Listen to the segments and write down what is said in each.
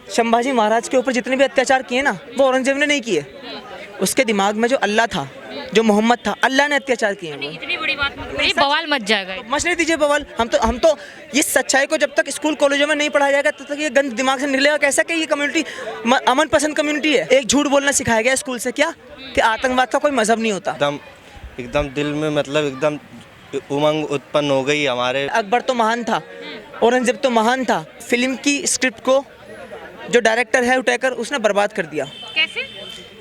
संभाजी महाराज के ऊपर जितने भी अत्याचार किए ना, वो औरंगजेब ने नहीं किए। उसके दिमाग में जो अल्लाह था, जो मोहम्मद था, अल्लाह ने अत्याचार किए हैं। इतनी बड़ी बात मत करिए, बवाल मच जाएगा। मचने दीजिए बवाल। हम तो ये सच्चाई को जब तक स्कूल कॉलेजों में नहीं पढ़ाया जाएगा तब तक ये गंद दिमाग से निकलेगा कैसा कि ये कम्युनिटी अमन पसंद कम्युनिटी है। एक झूठ बोलना सिखाया गया स्कूल से, क्या कि आतंकवाद का कोई मजहब नहीं होता। एकदम दिल में मतलब एकदम उमंग उत्पन्न हो गई हमारे। अकबर तो महान था, औरंगजेब तो महान था। फिल्म की स्क्रिप्ट को जो डायरेक्टर है उठाकर उसने बर्बाद कर दिया। कैसे?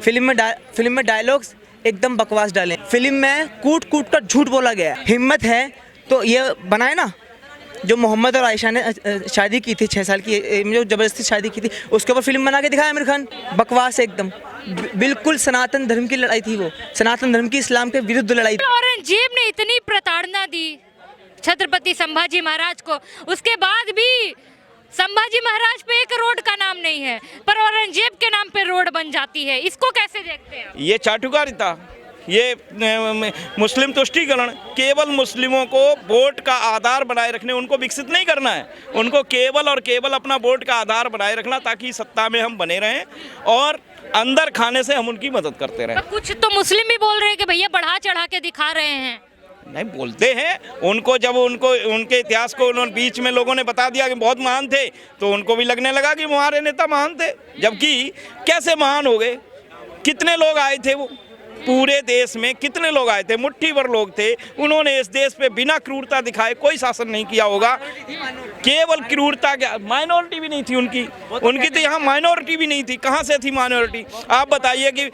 फिल्म में डायलॉग्स एकदम बकवास डाले। फिल्म में कूट कूट कर झूठ बोला गया है। हिम्मत है तो ये बनाए ना, जो मोहम्मद और आयशा ने शादी की थी 6 साल की, जो जबरदस्ती शादी की थी, उसके ऊपर फिल्म बना के दिखाया आमिर खान। बकवास एकदम, बिल्कुल सनातन धर्म की लड़ाई थी वो, सनातन धर्म की इस्लाम के विरुद्ध लड़ाई थी। औरंगजेब ने इतनी प्रताड़ना दी छत्रपति संभाजी महाराज को, उसके बाद भी संभाजी महाराज पे एक रोड का नाम नहीं है, पर औरंगजेब के नाम पे रोड बन जाती है। इसको कैसे देखते हैं? ये चाटुकारिता, ये मुस्लिम तुष्टीकरण, केवल मुस्लिमों को वोट का आधार बनाए रखने, उनको विकसित नहीं करना है। उनको केवल और केवल अपना वोट का आधार बनाए रखना ताकि सत्ता में हम बने रहें और अंदर खाने से हम उनकी मदद करते रहें। कुछ तो मुस्लिम भी बोल रहे हैं कि भैया बढ़ा चढ़ा के दिखा रहे हैं। नहीं बोलते हैं, उनको जब उनके इतिहास को उन्होंने बीच में लोगों ने बता दिया कि बहुत महान थे, तो उनको भी लगने लगा कि हमारे नेता महान थे। जबकि कैसे महान हो गए? कितने लोग आए थे वो, पूरे देश में कितने लोग आए थे? मुट्ठी भर लोग थे। उन्होंने इस देश पे बिना क्रूरता दिखाए कोई शासन नहीं किया होगा। केवल क्रूरता, क्या माइनॉरिटी भी नहीं थी उनकी तो यहाँ माइनॉरिटी भी नहीं थी। कहाँ से थी माइनॉरिटी? आप बताइए कि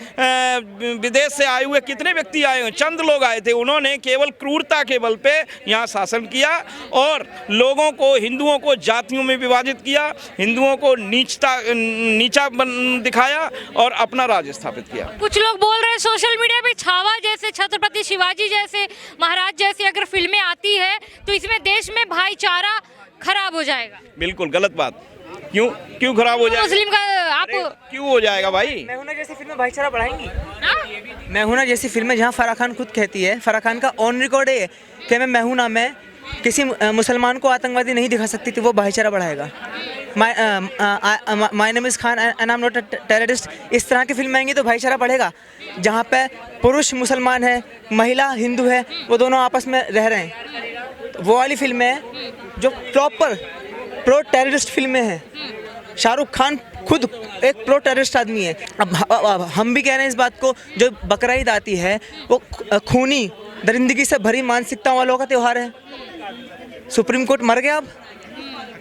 विदेश से आए हुए कितने व्यक्ति आए हुए? चंद लोग आए थे। उन्होंने केवल क्रूरता के बल पे यहाँ शासन किया और लोगों को, हिंदुओं को जातियों में विभाजित किया, हिंदुओं को नीचा दिखाया और अपना राज स्थापित किया। कुछ लोग बोल रहे हैं सोशल मीडिया पे छावा जैसे, छत्रपति शिवाजी जैसे, महाराज जैसे अगर फिल्में आती है तो इसमें देश में भाईचारा खराब हो जाएगा। बिल्कुल गलत बात। क्यों खराब हो जाएगा? मुस्लिम का आप क्यों हो जाएगा भाई? मैं हूं ना जैसी फिल्में भाईचारा बढ़ाएंगी। मैं हूं ना जैसी फिल्में जहां फराह खान खुद कहती है, फराह खान का ऑन रिकॉर्ड है कि मैं हूं ना, मैं किसी मुसलमान को आतंकवादी नहीं दिखा सकती थी, वो भाईचारा बढ़ाएगा। My name is Khan and I am not a terrorist. इस तरह की फिल्म आएंगी तो भाईचारा बढ़ेगा। जहाँ पे पुरुष मुसलमान है, महिला हिंदू है, वो दोनों आपस में रह रहे हैं, वो वाली फिल्में हैं जो प्रॉपर प्रो टेररिस्ट फिल्में हैं। शाहरुख खान खुद एक प्रो टेररिस्ट आदमी है। अब हम भी कह रहे हैं इस बात को, जो बकरा ईद आती है वो खूनी दरिंदगी से भरी मानसिकता वालों का त्यौहार है। सुप्रीम कोर्ट मर गया अब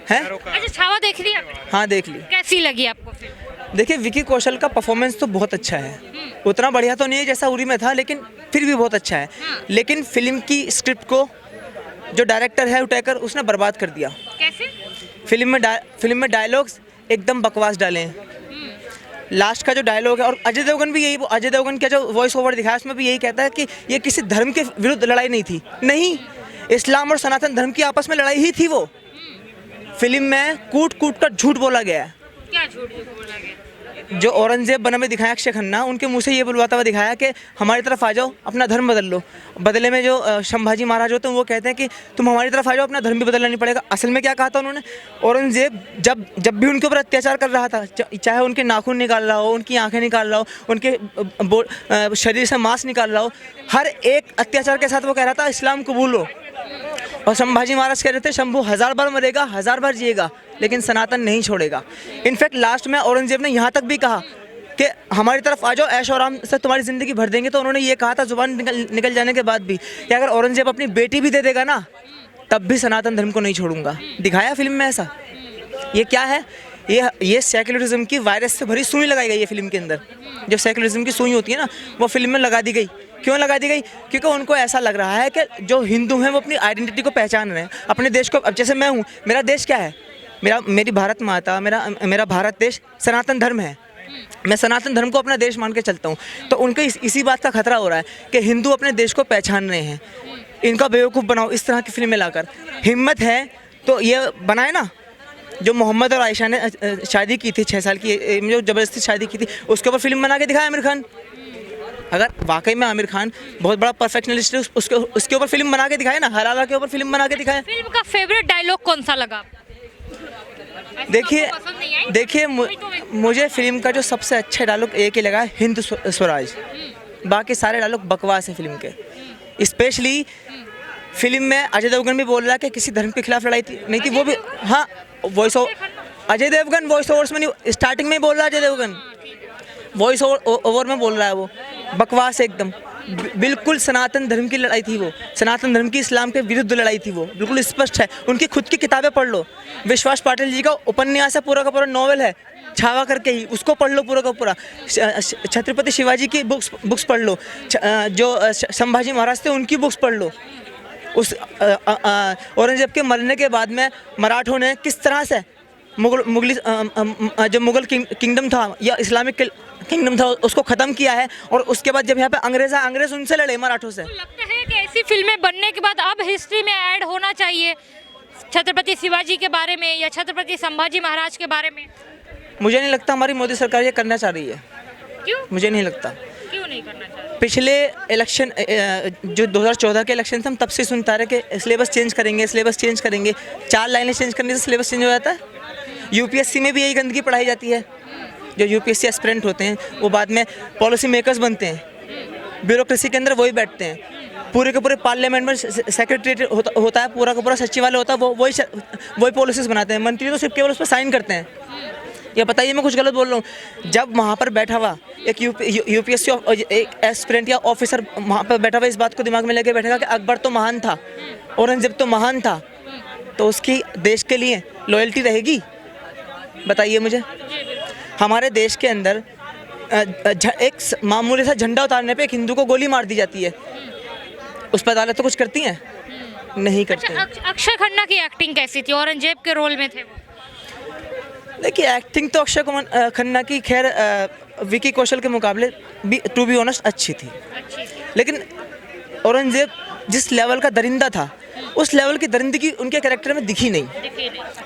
है। अच्छा, छावा देख ली आपने? हाँ देख ली। कैसी लगी आपको फिल्म? देखिए, विकी कौशल का परफॉर्मेंस तो बहुत अच्छा है। उतना बढ़िया तो नहीं है जैसा उरी में था, लेकिन फिर भी बहुत अच्छा है। लेकिन फिल्म की स्क्रिप्ट को जो डायरेक्टर है उठाकर उसने बर्बाद कर दिया। कैसे? फिल्म में डायलॉग्स एकदम बकवास डाले हैं। लास्ट का जो डायलॉग है, और अजय देवगन का जो वॉइस ओवर दिखाया उसमें भी यही कहता है कि ये किसी धर्म के विरुद्ध लड़ाई नहीं थी। नहीं, इस्लाम और सनातन धर्म की आपस में लड़ाई ही थी। वो फिल्म में कूट कूट कर झूठ बोला गया है। क्या झूठ बोला गया? जो औरंगजेब बना में दिखाया अक्षय खन्ना, उनके मुंह से ये बुलवाता हुआ दिखाया कि हमारी तरफ आ जाओ, अपना धर्म बदल लो। बदले में जो संभाजी महाराज होते हैं वो कहते हैं कि तुम हमारी तरफ आ जाओ, अपना धर्म भी बदलना नहीं पड़ेगा। असल में क्या कहा था उन्होंने? औरंगजेब जब भी उनके ऊपर अत्याचार कर रहा था, चाहे उनके नाखून निकाल रहा हो, उनकी आंखें निकाल रहा हो, उनके शरीर से मांस निकाल रहा हो, हर एक अत्याचार के साथ वो कह रहा था इस्लाम कबूल हो। और संभाजी महाराज कह रहे थे शंभू 1000 बार मरेगा, 1000 बार जिएगा, लेकिन सनातन नहीं छोड़ेगा। इनफैक्ट लास्ट में औरंगजेब ने यहाँ तक भी कहा कि हमारी तरफ आ जाओ, ऐश और आराम से तुम्हारी ज़िंदगी भर देंगे। तो उन्होंने ये कहा था जुबान निकल जाने के बाद भी कि अगर औरंगजेब अपनी बेटी भी दे देगा ना, तब भी सनातन धर्म को नहीं छोड़ूंगा। दिखाया फिल्म में ऐसा। ये क्या है? ये सेक्युलरिज्म की वायरस से भरी सुई लगाई गई है फिल्म के अंदर। जब सेक्युलरिज्म की सुई होती है ना, वो फिल्म में लगा दी गई। क्यों लगा दी गई? क्योंकि उनको ऐसा लग रहा है कि जो हिंदू हैं वो अपनी आइडेंटिटी को पहचान रहे हैं, अपने देश को। अब जैसे मैं हूँ, मेरा देश क्या है? मेरी भारत माता, मेरा भारत देश सनातन धर्म है। मैं सनातन धर्म को अपना देश मान के चलता हूँ। तो उनको इसी बात का खतरा हो रहा है कि हिंदू अपने देश को पहचान रहे हैं। इनका बेवकूफ़ बनाओ इस तरह की फिल्में लाकर। हिम्मत है तो ये बनाए ना, जो मोहम्मद और आयशा ने शादी की थी 6 साल की, जो जबरदस्ती शादी की थी, उसके ऊपर फिल्म बना के दिखाया आमिर खान। अगर वाकई में आमिर खान बहुत बड़ा परफेक्शनलिस्ट है, उसके ऊपर फिल्म बना के दिखाए ना, हलाला के ऊपर फिल्म बना के दिखाए। फिल्म का फेवरेट डायलॉग कौन सा लगा? देखिए आपको पसंद नहीं आई? देखिए वही तो मुझे फिल्म का जो सबसे अच्छा डायलॉग एक ही लगा, हिंद स्वराज। बाकी सारे डायलॉग बकवास है फिल्म के। स्पेशली फिल्म में अजय देवगन भी बोल रहा है कि किसी धर्म के खिलाफ लड़ाई नहीं थी, वो भी हाँ voice Ajay Devgan voice overs में नहीं, स्टार्टिंग में ही बोल रहा है अजय देवगन, वॉइस ओवर में बोल रहा है वो। बकवास है एकदम, बिल्कुल सनातन धर्म की लड़ाई थी वो, सनातन धर्म की इस्लाम के विरुद्ध लड़ाई थी वो, बिल्कुल स्पष्ट है। उनकी खुद की किताबें पढ़ लो, विश्वास पाटिल जी का उपन्यास है, पूरा का पूरा नॉवल है छावा करके ही, उसको पढ़ लो पूरा का पूरा। छत्रपति शिवाजी की बुक्स पढ़ लो, जो संभाजी महाराज थे उनकी बुक्स पढ़ लो। उस औरंगजेब के मरने के बाद में मराठों ने किस तरह से जो मुगल किंगडम था या इस्लामिक किंगडम था उसको ख़त्म किया है, और उसके बाद जब यहाँ पे अंग्रेज़ उनसे लड़े मराठों से। तो लगता है कि ऐसी फिल्में बनने के बाद अब हिस्ट्री में ऐड होना चाहिए छत्रपति शिवाजी के बारे में या छत्रपति संभाजी महाराज के बारे में। मुझे नहीं लगता हमारी मोदी सरकार ये करना चाह रही है, क्यों मुझे नहीं लगता। क्यों नहीं करना चाहिए? पिछले इलेक्शन जो 2014 के इलेक्शन थे, हम तब से सुनता रहे कि सिलेबस चेंज करेंगे, सिलेबस चेंज करेंगे। 4 लाइनें चेंज करने से सिलेबस चेंज हो जाता है? यूपीएससी में भी यही गंदगी पढ़ाई जाती है। जो यूपीएससी एस्पिरेंट होते हैं वो बाद में पॉलिसी मेकर्स बनते हैं, ब्यूरोक्रेसी के अंदर वही बैठते हैं। पूरे के पूरे पार्लियामेंट में सेक्रेटरी होता है, पूरा का पूरा सचिवालय होता है, वही पॉलिसीज़ बनाते हैं। मंत्री तो सिर्फ केवल उस पर साइन करते हैं। ये बताइए मैं कुछ गलत बोल रहा हूँ? जब वहाँ पर बैठा हुआ एक यूपीएससी एक एस्पिरेंट या ऑफिसर वहाँ पर बैठा हुआ इस बात को दिमाग में लेके बैठेगा कि अकबर तो महान था, औरंगजेब तो महान था, तो उसकी देश के लिए लॉयल्टी रहेगी? बताइए मुझे। हमारे देश के अंदर एक मामूली सा झंडा उतारने पे एक हिंदू को गोली मार दी जाती है, उस पर अदालत तो कुछ करती हैं? नहीं करते। अच्छा, अक्षय खन्ना की एक्टिंग कैसी थी? औरंगजेब के रोल में थे वो। देखिए एक्टिंग तो अक्षय खन्ना की खैर विकी कौशल के मुकाबले भी टू बी ऑनेस्ट अच्छी थी, लेकिन औरंगजेब जिस लेवल का दरिंदा था उस लेवल की दरिंदगी उनके कैरेक्टर में दिखी नहीं।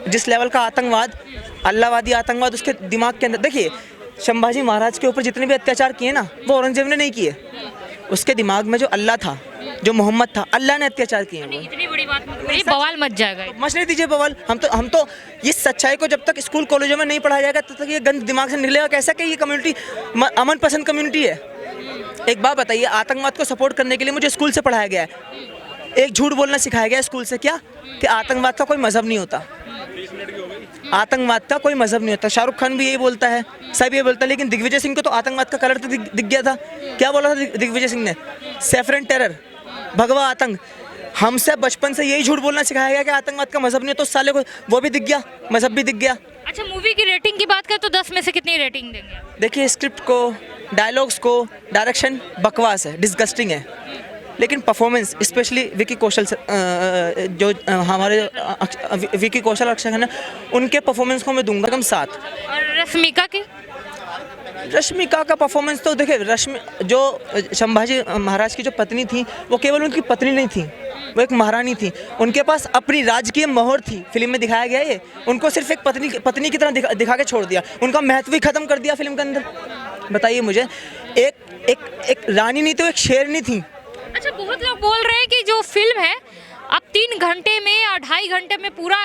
जिस लेवल का आतंकवाद, अल्लाहवादी आतंकवाद उसके दिमाग के अंदर, देखिए संभाजी महाराज के ऊपर जितने भी अत्याचार किए ना वो औरंगजेब ने नहीं किए। उसके दिमाग में जो अल्लाह था, जो मोहम्मद था, अल्लाह ने अत्याचार किए हैं। इतनी बड़ी बात बवाल मच जाएगा। मच नहीं दीजिए बवाल। हम तो ये सच्चाई को जब तक स्कूल कॉलेजों में नहीं पढ़ाया जाएगा तब तक ये गंद दिमाग से निकलेगा कैसा कि ये कम्युनिटी अमन पसंद कम्युनिटी है। एक बात बताइए, आतंकवाद को सपोर्ट करने के लिए मुझे स्कूल से पढ़ाया गया है, एक झूठ बोलना सिखाया गया स्कूल से, क्या कि आतंकवाद का कोई मजहब नहीं होता, आतंकवाद का कोई मजहब नहीं होता। शाहरुख खान भी यही बोलता है, सब ये बोलता है, लेकिन दिग्विजय सिंह को तो आतंकवाद का कलर तो दिख गया था। क्या बोला था दिग्विजय सिंह ने? सेफरन टेरर, भगवा आतंक। हमसे बचपन से यही झूठ बोलना सिखाया गया कि आतंकवाद का मजहब नहीं है, तो साले को वो भी दिख गया, मजहब भी दिख गया। अच्छा, मूवी की रेटिंग की बात करें तो 10 में से कितनी रेटिंग देंगे? देखिए स्क्रिप्ट को, डायलॉग्स को, डायरेक्शन बकवास है, डिस्गस्टिंग है, लेकिन परफॉर्मेंस स्पेशली विकी कौशल जो हमारे विकी कौशल अक्षय खन्ना, उनके परफॉर्मेंस को मैं दूंगा कम 7। और रश्मिका की? रश्मिका का परफॉर्मेंस तो देखिए, जो संभाजी महाराज की जो पत्नी थी वो केवल उनकी पत्नी नहीं थी, वो एक महारानी थी। उनके पास अपनी राजकीय मोहर थी। फिल्म में दिखाया गया है, उनको सिर्फ एक पत्नी की तरह दिखा के छोड़ दिया, उनका महत्व ही खत्म कर दिया फिल्म के अंदर। बताइए मुझे, एक रानी नहीं तो एक शेरनी थी। अच्छा, बहुत लोग बोल रहे हैं कि जो फिल्म है आप 3 घंटे में या 2.5 घंटे में पूरा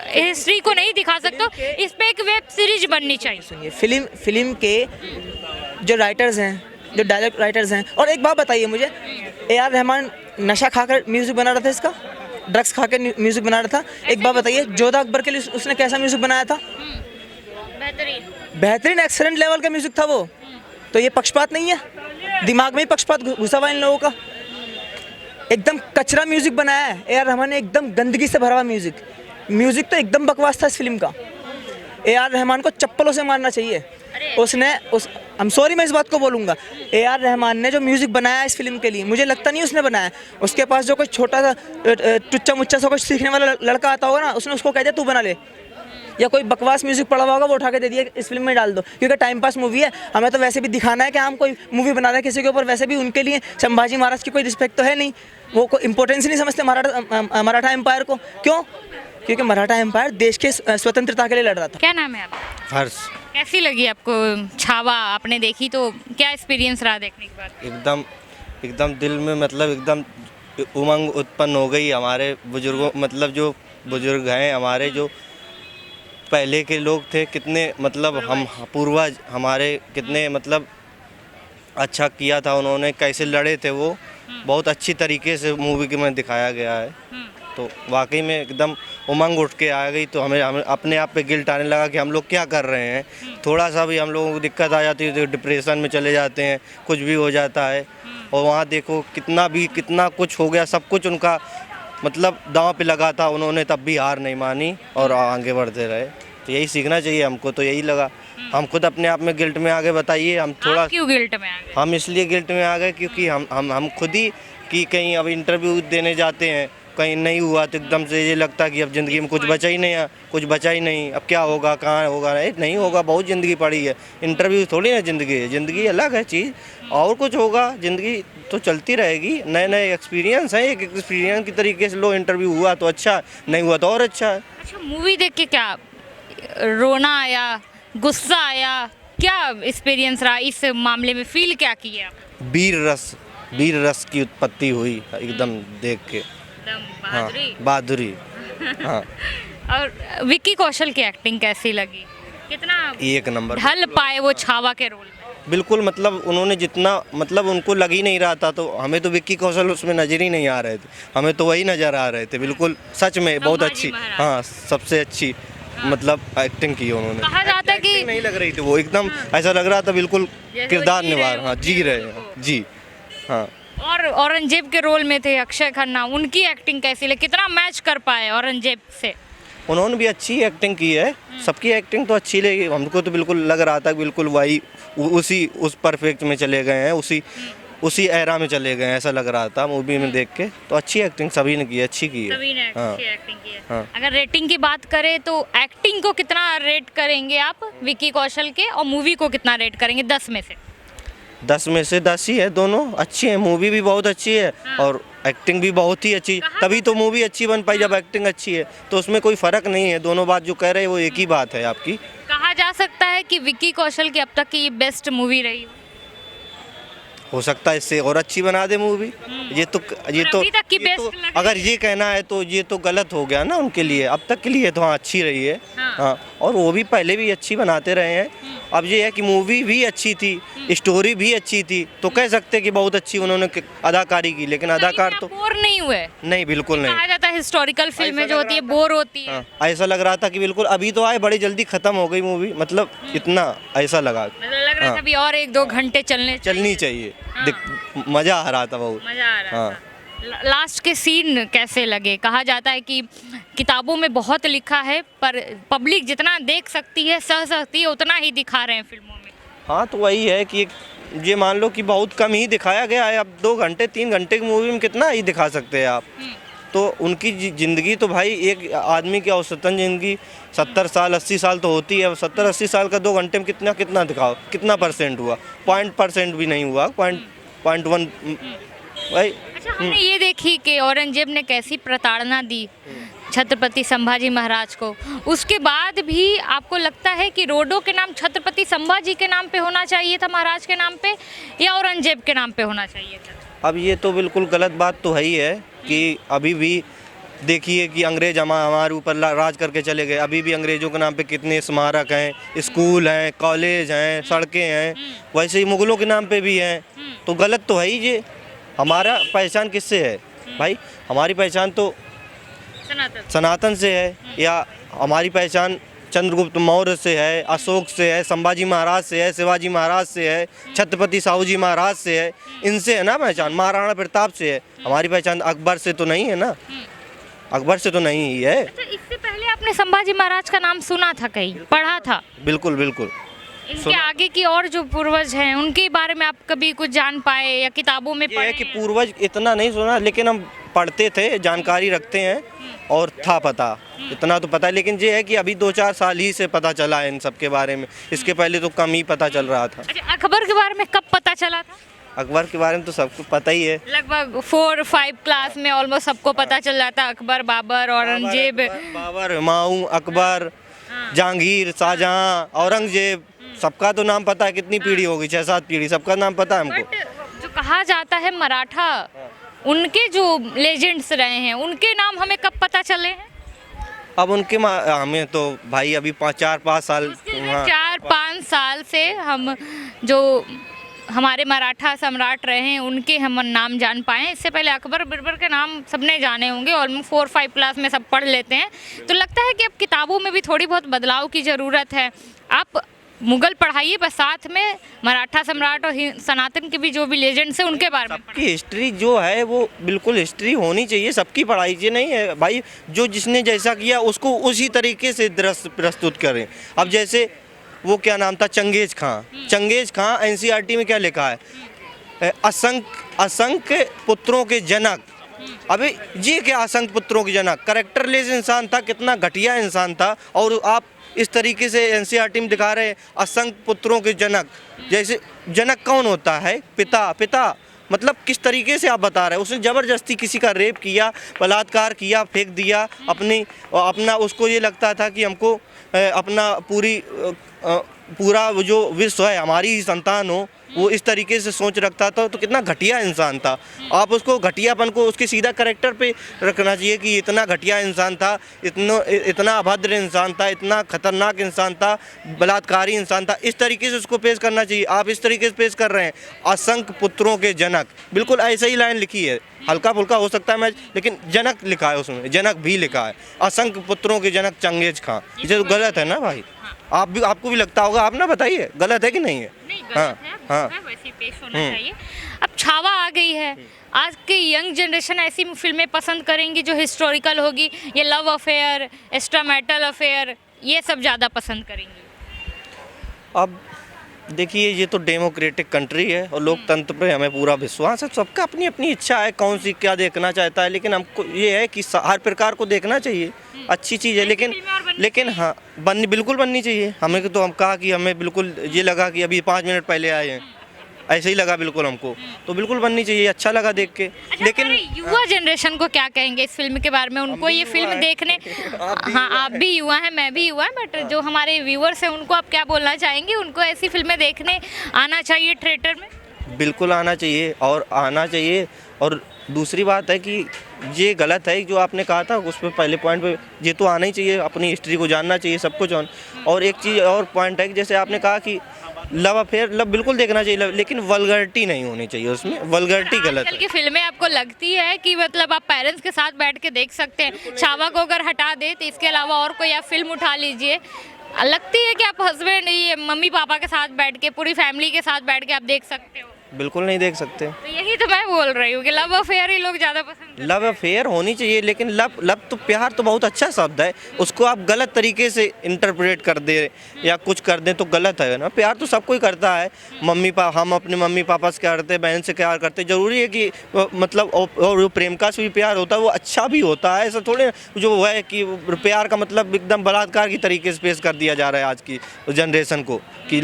हिस्ट्री को नहीं दिखा सकते, इस पे एक वेब सीरीज बननी चाहिए। सुनिए, फिल्म के जो राइटर्स हैं, जो डायलॉग राइटर्स हैं, और एक बात बताइए मुझे, AR रहमान नशा खाकर म्यूजिक बना रहा था, इसका ड्रग्स खा के म्यूजिक बना रहा था। एक बात बताइए, जोधा अकबर के लिए उसने कैसा म्यूजिक बनाया था? बेहतरीन एक्सीलेंट लेवल का म्यूजिक था वो। तो ये पक्षपात नहीं है? दिमाग में ही पक्षपात घुसा हुआ इन लोगों का। एकदम कचरा म्यूजिक बनाया है AR रहमान ने, एकदम गंदगी से भरा हुआ म्यूजिक तो एकदम बकवास था इस फिल्म का। AR रहमान को चप्पलों से मारना चाहिए। I'm sorry मैं इस बात को बोलूँगा, AR रहमान ने जो म्यूजिक बनाया इस फिल्म के लिए, मुझे लगता नहीं उसने बनाया। उसके पास जो कोई छोटा सा टुच्चा मुच्चा सा कुछ सीखने वाला लड़का आता होगा ना, उसने उसको कह दिया तू बना ले, या कोई बकवास म्यूजिक पड़ा हुआ होगा वो उठा के दे दिया इस फिल्म में डाल दो, क्योंकि टाइम पास मूवी है, हमें तो वैसे भी दिखाना है कि हम कोई मूवी बना रहे हैं किसी के ऊपर। वैसे भी उनके लिए संभाजी महाराज की कोई रिस्पेक्ट तो है नहीं, वो कोई इंपॉर्टेंस ही नहीं समझते मराठा एम्पायर को। क्यों? क्योंकि मराठा एम्पायर देश के स्वतंत्रता के लिए लड़ रहा था। क्या नाम है आपका? हर्ष। कैसी लगी आपको छावा? आपने देखी तो क्या एक्सपीरियंस रहा देखने के बाद? एकदम दिल में मतलब एकदम उमंग उत्पन्न हो गई हमारे बुजुर्गों, मतलब जो बुजुर्ग हैं हमारे, जो पहले के लोग थे कितने मतलब हम पूर्वज हमारे कितने मतलब अच्छा किया था उन्होंने, कैसे लड़े थे वो बहुत अच्छी तरीके से मूवी के में दिखाया गया है। तो वाकई में एकदम उमंग उठ के आ गई। तो हमें अपने आप पे गिल्ट आने लगा कि हम लोग क्या कर रहे हैं। थोड़ा सा भी हम लोगों को दिक्कत आ जाती है तो डिप्रेशन में चले जाते हैं, कुछ भी हो जाता है। और वहाँ देखो कितना कुछ हो गया, सब कुछ उनका मतलब दांव पे लगा था, उन्होंने तब भी हार नहीं मानी और आगे बढ़ते रहे। तो यही सीखना चाहिए हमको, तो यही लगा। हम खुद अपने आप में गिल्ट में आ गए। बताइए हम थोड़ा आप क्यों गिल्ट में आ गए? हम इसलिए गिल्ट में आ गए क्योंकि हम खुद ही कि कहीं अब इंटरव्यू देने जाते हैं, कहीं नहीं हुआ तो एकदम से ये लगता है कि अब ज़िंदगी में कुछ बचा ही नहीं है, कुछ बचा ही नहीं, अब क्या होगा, कहाँ होगा। नहीं होगा, बहुत ज़िंदगी पड़ी है। इंटरव्यू थोड़ी ना ज़िंदगी है, ज़िंदगी अलग है चीज़, और कुछ होगा। ज़िंदगी तो चलती रहेगी, नए नए एक्सपीरियंस हैं। एक एक्सपीरियंस की तरीके से लो, इंटरव्यू हुआ तो अच्छा, नहीं हुआ तो और अच्छा है। अच्छा, मूवी देख के क्या रोना आया, गुस्सा आया, क्या एक्सपीरियंस रहा इस मामले में? फील क्या किया? वीर रस की उत्पत्ति हुई एकदम देख के। एकदम हाँ, बहादुरी। बहादुरी। हाँ, और विक्की कौशल की एक्टिंग कैसी लगी? कितना एक नंबर। ढल पाए वो छावा के रोल में? बिल्कुल, मतलब उन्होंने जितना मतलब उनको लग ही नहीं रहा था, तो हमें तो विक्की कौशल उसमें नजर ही नहीं आ रहे थे, हमें तो वही नज़र आ रहे थे। बिल्कुल सच में बहुत अच्छी, हाँ सबसे अच्छी मतलब एक्टिंग की उन्होंने। कहा जाता है कि नहीं लग रही थी वो, एकदम ऐसा लग रहा था बिल्कुल जैसे किरदार वो जी निभा रहे रहे, हाँ हो, जी रहे हैं, जी हाँ। और औरंगजेब के रोल में थे अक्षय खन्ना, उनकी एक्टिंग कैसी लगी? कितना मैच कर पाए औरंगजेब से? उन्होंने भी अच्छी एक्टिंग की है, सबकी एक्टिंग तो अच्छी लगी हमको। तो बिल्कुल लग रहा था बिल्कुल वही उस परफेक्ट में चले गए हैं, उसी एरा में चले गए हैं, ऐसा लग रहा था मूवी में देख के। तो अच्छी एक्टिंग सभी ने की है, अच्छी की है। सभी ने हाँ। अच्छी एक्टिंग की है। हाँ। अगर रेटिंग की बात करें तो एक्टिंग को कितना रेट करेंगे आप विक्की कौशल के, और मूवी को कितना रेट करेंगे 10 में से? 10 में से 10 ही है, दोनों अच्छी है। मूवी भी बहुत अच्छी है और एक्टिंग भी बहुत ही अच्छी, तभी तो मूवी अच्छी बन पाई जब एक्टिंग अच्छी है। तो उसमें कोई फ़र्क नहीं है, दोनों बात जो कह रहे हैं वो एक ही बात है आपकी। कहा जा सकता है कि विक्की कौशल की अब तक की बेस्ट मूवी रही हो सकता है इससे और अच्छी बना दे मूवी। ये तो अभी तक की ये तो best लग अगर रही ये कहना है तो ये तो गलत हो गया ना उनके लिए। अब तक के लिए तो हाँ अच्छी रही है। हाँ। हाँ, और वो भी पहले भी अच्छी बनाते रहे हैं। अब ये है कि मूवी भी अच्छी थी, स्टोरी भी अच्छी थी, तो कह सकते कि बहुत अच्छी उन्होंने अदाकारी की। लेकिन अदाकार तो बोर नहीं हुए? नहीं, बिल्कुल नहीं। कहा जाता है हिस्टोरिकल फिल्में ऐसा जो लग होती है रहा था- बोर होती है। हाँ, ऐसा लग रहा था कि बिल्कुल अभी तो आए, बड़ी जल्दी खत्म हो गई मूवी, मतलब इतना ऐसा लगा। मतलब लग रहा था हाँ। अभी और 1-2 घंटे चलनी चाहिए। मजा आ रहा था बहुत। मजा आ रहा हाँ। था। लास्ट के सीन कैसे लगे? कहा जाता है कि किताबों में बहुत लिखा है, पर पब्लिक जितना देख सकती है, सह सकती है, उतना ही दिखा रहे हैं फिल्मों में। हाँ, तो वही है कि ये मान लो कि बहुत कम ही दिखाया गया है। अब 2 घंटे 3 घंटे की मूवी में कितना ही दिखा सकते हैं आप। तो उनकी ज़िंदगी तो भाई, एक आदमी की औसतन ज़िंदगी 70 साल 80 साल तो होती है। 70-80 साल का 2 घंटे में कितना दिखाओ, कितना परसेंट हुआ? 0.% भी नहीं हुआ, 0.1 भाई। अच्छा, हमने ये देखी कि औरंगजेब ने कैसी प्रताड़ना दी छत्रपति संभाजी महाराज को, उसके बाद भी आपको लगता है कि रोडों के नाम छत्रपति संभाजी के नाम पे होना चाहिए था, महाराज के नाम पे, या औरंगजेब के नाम पे होना चाहिए था? अब ये तो बिल्कुल गलत बात तो है ही है कि अभी भी देखिए कि अंग्रेज हमारे ऊपर राज करके चले गए। अभी भी अंग्रेज़ों के नाम पे कितने स्मारक हैं, स्कूल हैं, कॉलेज हैं, सड़कें हैं। वैसे ही मुग़लों के नाम पे भी हैं। तो गलत तो है ही ये। हमारा पहचान किससे है भाई? हमारी पहचान तो सनातन से है, या हमारी पहचान चंद्रगुप्त मौर्य से है, अशोक से है, संभाजी महाराज से है, शिवाजी महाराज से है, छत्रपति साहू जी महाराज से है। इनसे है ना पहचान, महाराणा प्रताप से है। हमारी पहचान अकबर से तो नहीं है ना, अकबर से तो नहीं ही है। अच्छा, इससे पहले आपने संभाजी महाराज का नाम सुना था, कहीं पढ़ा था? बिल्कुल बिल्कुल। इनके आगे की और जो पूर्वज हैं उनके बारे में आप कभी कुछ जान पाए या किताबों में ये पढ़े है कि हैं? पूर्वज इतना नहीं सुना, लेकिन हम पढ़ते थे, जानकारी रखते हैं और था पता, इतना तो पता है। लेकिन ये है कि अभी 2-4 साल ही से पता चला है इन सब के बारे में। इसके पहले तो कम ही पता चल रहा था। अच्छा, अकबर के बारे में कब पता चला था? अकबर के बारे में तो सबको पता ही है। लगभग 4-5 क्लास में ऑलमोस्ट सबको पता चल जाता है। अकबर, बाबर, औरंगजेब। बाबर, हुमायूं, अकबर, जहांगीर, शाहजहां, औरंगजेब, सबका तो नाम पता है। कितनी पीढ़ी होगी, 6-7 पीढ़ी, सबका नाम पता है हमको। बट जो कहा जाता है मराठा, उनके जो लेजेंड्स रहे हैं, उनके नाम हमें कब पता चले हैं? अब उनके हमें तो भाई अभी 4-5 साल, हाँ 4-5 साल से हम जो हमारे मराठा सम्राट रहे हैं उनके हम नाम जान पाए। इससे पहले अकबर बिरबल के नाम सबने जाने होंगे, ऑलमोस्ट 4-5 क्लास में सब पढ़ लेते हैं। तो लगता है कि अब किताबों में भी थोड़ी बहुत बदलाव की ज़रूरत है। आप मुगल पढ़ाइए, बस साथ में मराठा सम्राट और सनातन के भी जो भी लेजेंड्स हैं उनके बारे में सबकी हिस्ट्री जो है वो बिल्कुल हिस्ट्री होनी चाहिए, सबकी पढ़ाई ये नहीं है भाई जो जिसने जैसा किया उसको उसी तरीके से प्रस्तुत करें। अब जैसे वो क्या नाम था, चंगेज खां एनसीईआरटी में क्या लिखा है, असंख्य पुत्रों के जनक। अबे ये क्या असंख्य पुत्रों के जनक, कैरेक्टरलेस इंसान था, कितना घटिया इंसान था, और आप इस तरीके से एनसीईआरटी में दिखा रहे हैं असंख्य पुत्रों के जनक। जैसे जनक कौन होता है, पिता मतलब किस तरीके से आप बता रहे हैं। उसने ज़बरदस्ती किसी का रेप किया, बलात्कार किया, फेंक दिया अपना उसको ये लगता था कि हमको अपना पूरा जो विश्व है हमारी ही संतान हो, वो इस तरीके से सोच रखता था। तो कितना घटिया इंसान था। आप उसको घटियापन को उसके सीधा कैरेक्टर पे रखना चाहिए कि इतना घटिया इंसान था, इतना अभद्र इंसान था, इतना खतरनाक इंसान था, बलात्कारी इंसान था, इस तरीके से उसको पेश करना चाहिए। आप इस तरीके से पेश कर रहे हैं असंख्य पुत्रों के जनक, बिल्कुल ऐसे ही लाइन लिखी है, हल्का फुल्का हो सकता है मैच, लेकिन जनक लिखा है, उसमें जनक भी लिखा है, असंख्य पुत्रों के जनक चंगेज खां। ये तो गलत है ना भाई, आपको भी लगता होगा, आप ना बताइए गलत है कि नहीं है। नहीं गलत है, हाँ वैसे पेश होना चाहिए। अब छावा आ गई है, आज की यंग जनरेशन ऐसी फिल्में पसंद करेंगी जो हिस्टोरिकल होगी, ये love affair, extra marital affair, ये सब ज़्यादा पसंद करेंगी। अब देखिए ये तो डेमोक्रेटिक कंट्री है और लोकतंत्र पे हमें पूरा विश्वास है। सबका अपनी अपनी इच्छा है कौन सी क्या देखना चाहता है, लेकिन हमको ये है कि हर प्रकार को देखना चाहिए, अच्छी चीज़ है। लेकिन हाँ बिल्कुल बननी चाहिए। हमें तो हम कहा कि हमें बिल्कुल ये लगा कि अभी 5 मिनट पहले आए हैं, ऐसे ही लगा बिल्कुल हमको, तो बिल्कुल बननी चाहिए, अच्छा लगा देख के। अच्छा, लेकिन युवा जनरेशन को क्या कहेंगे इस फिल्म के बारे में? उनको ये फिल्म देखने, हाँ आप भी युवा हैं, मैं भी युवा है, बट जो हमारे व्यूअर्स हैं उनको आप क्या बोलना चाहेंगे? उनको ऐसी फिल्में देखने आना चाहिए थिएटर में? बिल्कुल आना चाहिए और दूसरी बात है कि ये गलत है जो आपने कहा था उस पर पहले पॉइंट पे, ये तो आना ही चाहिए, अपनी हिस्ट्री को जानना चाहिए सब कुछ। और एक चीज़ और पॉइंट है कि जैसे आपने कहा कि लव अफेयर, लव बिल्कुल देखना चाहिए, लेकिन वल्गरिटी नहीं होनी चाहिए उसमें, वल्गरिटी गलत है। आजकल की फिल्में आपको लगती है कि मतलब आप पेरेंट्स के साथ बैठ के देख सकते हैं? छावा को अगर हटा दे तो इसके अलावा और कोई आप फिल्म उठा लीजिए, लगती है कि आप हस्बैंड ये मम्मी पापा के साथ बैठ के, पूरी फैमिली के साथ बैठ के आप देख सकते हो? बिल्कुल नहीं देख सकते। तो यही तो मैं बोल रही हूँ कि लव अफेयर ही लोग ज़्यादा पसंद करते हैं। लव अफेयर होनी चाहिए, लेकिन लव तो प्यार तो बहुत अच्छा शब्द है, उसको आप गलत तरीके से इंटरप्रेट कर दे या कुछ कर दें तो गलत है ना। प्यार तो सब कोई करता है, हम अपने मम्मी पापा से प्यार करते, बहन से प्यार करते, ज़रूरी है कि मतलब और जो प्रेम का भी प्यार होता है वो अच्छा भी होता है। ऐसा थोड़े जो है कि प्यार का मतलब एकदम बलात्कार की तरीके से पेश कर दिया जा रहा है आज की जनरेशन को कि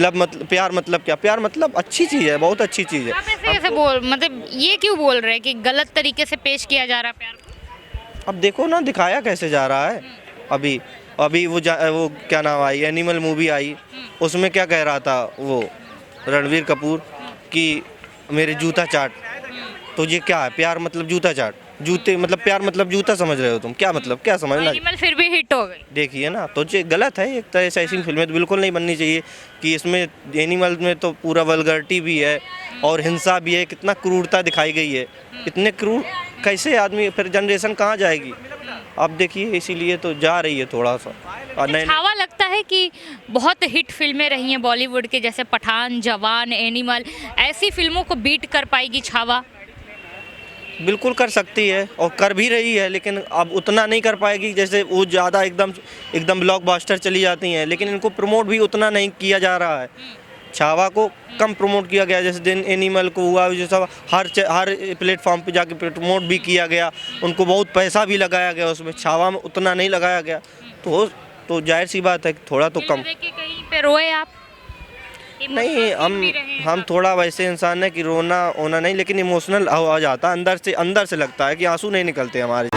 प्यार मतलब क्या, प्यार मतलब अच्छी चीज़ है, बहुत अच्छी चीज़ है। आप ऐसे कैसे मतलब ये क्यों बोल रहे हैं कि गलत तरीके से पेश किया जा रहा है प्यार को? अब देखो ना दिखाया कैसे जा रहा है। अभी वो क्या नाम आई, एनिमल मूवी आई, उसमें क्या कह रहा था वो रणवीर कपूर कि मेरे जूता चाट। तो ये क्या है, प्यार मतलब जूता चाट, जूते मतलब प्यार मतलब जूता समझ रहे हो तुम? क्या मतलब क्या समझना? एनिमल फिर भी हिट हो गई, देखिए ना, तो ये गलत है एक तरह से। ऐसी फिल्में तो बिल्कुल नहीं बननी चाहिए कि इसमें एनिमल में तो पूरा वल्गरिटी भी है और हिंसा भी है, कितना क्रूरता दिखाई गई है। इतने क्रूर कैसे आदमी, फिर जनरेशन कहाँ जाएगी? आप देखिए, इसीलिए तो जा रही है थोड़ा सा। छावा लगता है कि बहुत हिट फिल्में रही हैं बॉलीवुड के, जैसे पठान, जवान, एनिमल, ऐसी फिल्मों को बीट कर पाएगी छावा? बिल्कुल कर सकती है और कर भी रही है, लेकिन अब उतना नहीं कर पाएगी जैसे वो ज़्यादा एकदम ब्लॉकबस्टर चली जाती हैं। लेकिन इनको प्रमोट भी उतना नहीं किया जा रहा है, छावा को कम प्रमोट किया गया। जैसे दिन एनिमल को हुआ, जो सब हर प्लेटफॉर्म पे जाके प्रमोट भी किया गया, उनको बहुत पैसा भी लगाया गया उसमें, छावा में उतना नहीं लगाया गया। तो जाहिर सी बात है थोड़ा तो कम। कहीं पे रोए आप? नहीं, हम थोड़ा वैसे इंसान है कि रोना होना नहीं, लेकिन इमोशनल हो जाता है, अंदर से लगता है कि आंसू नहीं निकलते हमारे।